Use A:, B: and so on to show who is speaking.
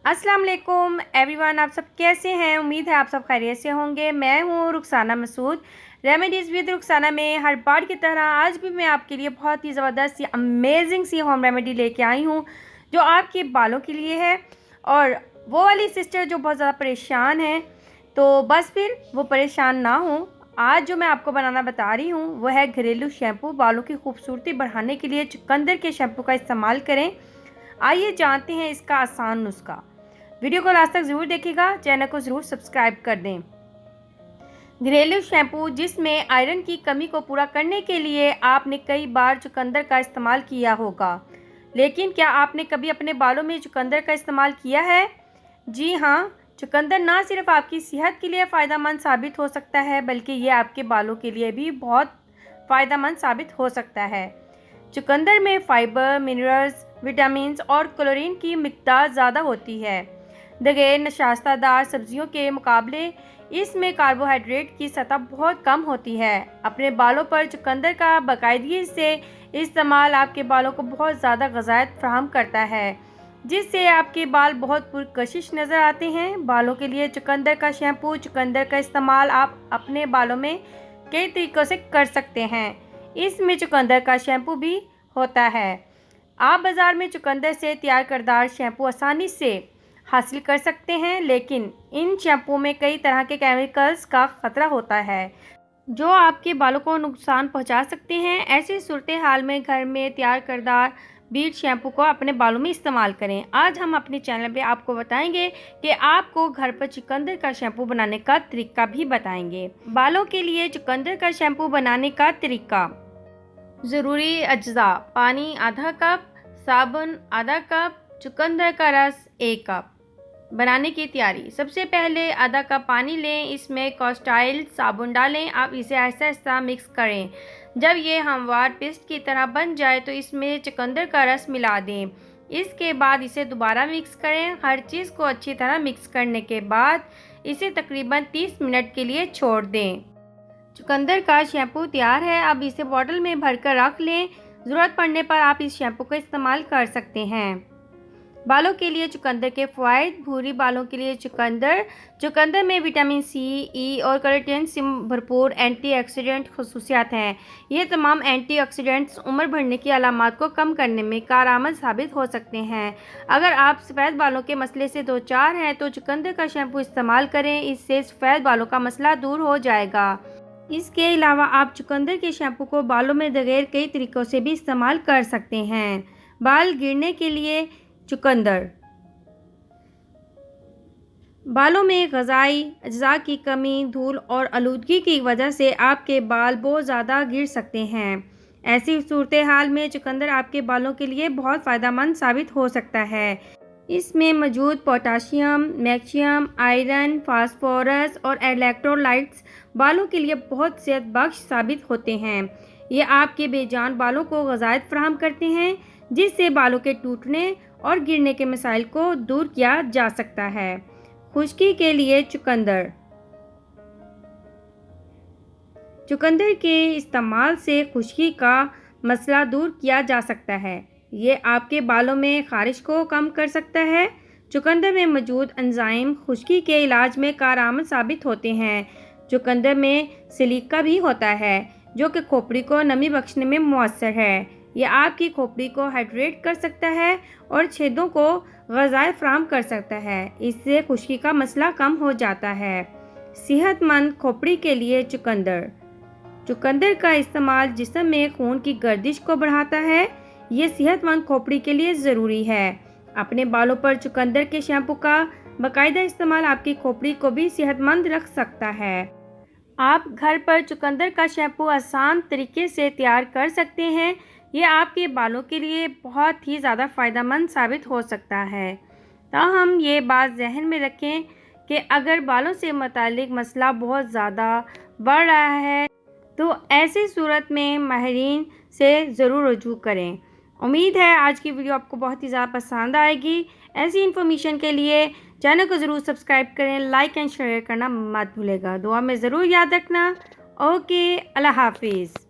A: अस्सलाम वालेकुम एवरीवन, आप सब कैसे हैं। उम्मीद है आप सब खैरियत से होंगे। मैं हूं रुखसाना मसूद, रेमेडीज़ विद रुखसाना में हर बार की तरह आज भी मैं आपके लिए बहुत ही ज़बरदस्त सी अमेजिंग सी होम रेमेडी लेके आई हूं जो आपके बालों के लिए है। और वो वाली सिस्टर जो बहुत ज़्यादा परेशान है, तो बस फिर वो परेशान ना हो। आज जो मैं आपको बनाना बता रही हूँ वो है घरेलू शैम्पू। बालों की खूबसूरती बढ़ाने के लिए चुकंदर के शैम्पू का इस्तेमाल करें। आइए जानते हैं इसका आसान नुस्खा। वीडियो को लास्ट तक ज़रूर देखिएगा, चैनल को ज़रूर सब्सक्राइब कर दें। घरेलू शैम्पू जिसमें आयरन की कमी को पूरा करने के लिए आपने कई बार चुकंदर का इस्तेमाल किया होगा, लेकिन क्या आपने कभी अपने बालों में चुकंदर का इस्तेमाल किया है? जी हाँ, चुकंदर ना सिर्फ आपकी सेहत के लिए फ़ायदेमंद साबित हो सकता है, बल्कि ये आपके बालों के लिए भी बहुत फ़ायदेमंद साबित हो सकता है। चुकंदर में फाइबर, मिनरल्स, विटामिन्स और क्लोरीन की मिकदार ज़्यादा होती है। बगैर नशास्तदार सब्जियों के मुकाबले इसमें कार्बोहाइड्रेट की सतह बहुत कम होती है। अपने बालों पर चुकंदर का बाकायदगी से इस्तेमाल आपके बालों को बहुत ज़्यादा ग़िज़ायत फराहम करता है, जिससे आपके बाल बहुत पुरकशिश नज़र आते हैं। बालों के लिए चुकंदर का शैम्पू। चुकंदर का इस्तेमाल आप अपने बालों में कई तरीक़ों से कर सकते हैं। इसमें चुकंदर का शैम्पू भी होता है। आप बाज़ार में चुकंदर से तैयार करदा शैम्पू आसानी से हासिल कर सकते हैं, लेकिन इन शैम्पू में कई तरह के केमिकल्स का ख़तरा होता है जो आपके बालों को नुकसान पहुंचा सकते हैं। ऐसी सूरत हाल में घर में तैयार करदा बीट शैम्पू को अपने बालों में इस्तेमाल करें। आज हम अपने चैनल पे आपको बताएंगे कि आपको घर पर चुकंदर का शैम्पू बनाने का तरीका भी बताएंगे। बालों के लिए चुकंदर का शैम्पू बनाने का तरीका। ज़रूरी अज्जा: पानी आधा कप, साबुन आधा कप, चुकंदर का रस 1 कप। बनाने की तैयारी: सबसे पहले आधा कप पानी लें, इसमें कॉस्टाइल साबुन डालें। आप इसे आहिस्ता आहिस्ता मिक्स करें। जब ये हमवार पेस्ट की तरह बन जाए तो इसमें चुकंदर का रस मिला दें। इसके बाद इसे दोबारा मिक्स करें। हर चीज़ को अच्छी तरह मिक्स करने के बाद इसे तकरीबन 30 मिनट के लिए छोड़ दें। चुकंदर का शैम्पू तैयार है। अब इसे बॉटल में भरकर रख लें। ज़रूरत पड़ने पर आप इस शैम्पू का इस्तेमाल कर सकते हैं। बालों के लिए चुकंदर के फ़वाइद। भूरी बालों के लिए चुकंदर में विटामिन सी, ई और कैरोटीन से भरपूर एंटीऑक्सीडेंट खसूसियात हैं। ये तमाम एंटीऑक्सीडेंट्स उम्र बढ़ने की अलामात को कम करने में कारआमद साबित हो सकते हैं। अगर आप सफ़ेद बालों के मसले से दो चार हैं तो चुकंदर का शैम्पू इस्तेमाल करें, इससे सफ़ेद बालों का मसला दूर हो जाएगा। इसके अलावा आप चुकंदर के शैम्पू को बालों में बगैर कई तरीक़ों से भी इस्तेमाल कर सकते हैं। बाल गिरने के लिए चुकंदर। बालों में ग़िज़ाई अज्जा की कमी, धूल और आलूदगी की वजह से आपके बाल बहुत ज़्यादा गिर सकते हैं। ऐसी सूरत हाल में चुकंदर आपके बालों के लिए बहुत फ़ायदेमंद साबित हो सकता है। इसमें मौजूद पोटाशियम, मैग्नीशियम, आयरन, फास्फोरस और इलेक्ट्रोलाइट्स बालों के लिए बहुत सेहतबख्श साबित होते हैं। ये आपके बेजान बालों को ग़िज़ायत फराहम करते हैं, जिससे बालों के टूटने और गिरने के मसाइल को दूर किया जा सकता है। खुश्की के लिए चुकंदर। चुकंदर के इस्तेमाल से खुश्की का मसला दूर किया जा सकता है। ये आपके बालों में ख़ारिश को कम कर सकता है। चुकंदर में मौजूद एंजाइम खुश्की के इलाज में कारआमद साबित होते हैं। चुकंदर में सिलिका भी होता है जो कि खोपड़ी को नमी बख्शने में मुअस्सर है। यह आपकी खोपड़ी को हाइड्रेट कर सकता है और छेदों को ग़िज़ा फराहम कर सकता है। इससे खुश्की का मसला कम हो जाता है। सेहतमंद खोपड़ी के लिए चुकंदर। चुकंदर का इस्तेमाल जिस्म में खून की गर्दिश को बढ़ाता है। ये सेहतमंद खोपड़ी के लिए ज़रूरी है। अपने बालों पर चुकंदर के शैम्पू का बाकायदा इस्तेमाल आपकी खोपड़ी को भी सेहतमंद रख सकता है। आप घर पर चुकंदर का शैम्पू आसान तरीके से तैयार कर सकते हैं। ये आपके बालों के लिए बहुत ही ज़्यादा फ़ायदेमंद साबित हो सकता है। ताहम ये बात जहन में रखें कि अगर बालों से मुतालिक मसला बहुत ज़्यादा बढ़ रहा है तो ऐसी सूरत में माहिरीन से ज़रूर रुजू करें। उम्मीद है आज की वीडियो आपको बहुत ही ज़्यादा पसंद आएगी। ऐसी इन्फॉर्मेशन के लिए चैनल को ज़रूर सब्सक्राइब करें, लाइक एंड शेयर करना मत भूलेगा। दुआ में ज़रूर याद रखना। ओके, अल्लाह हाफिज़।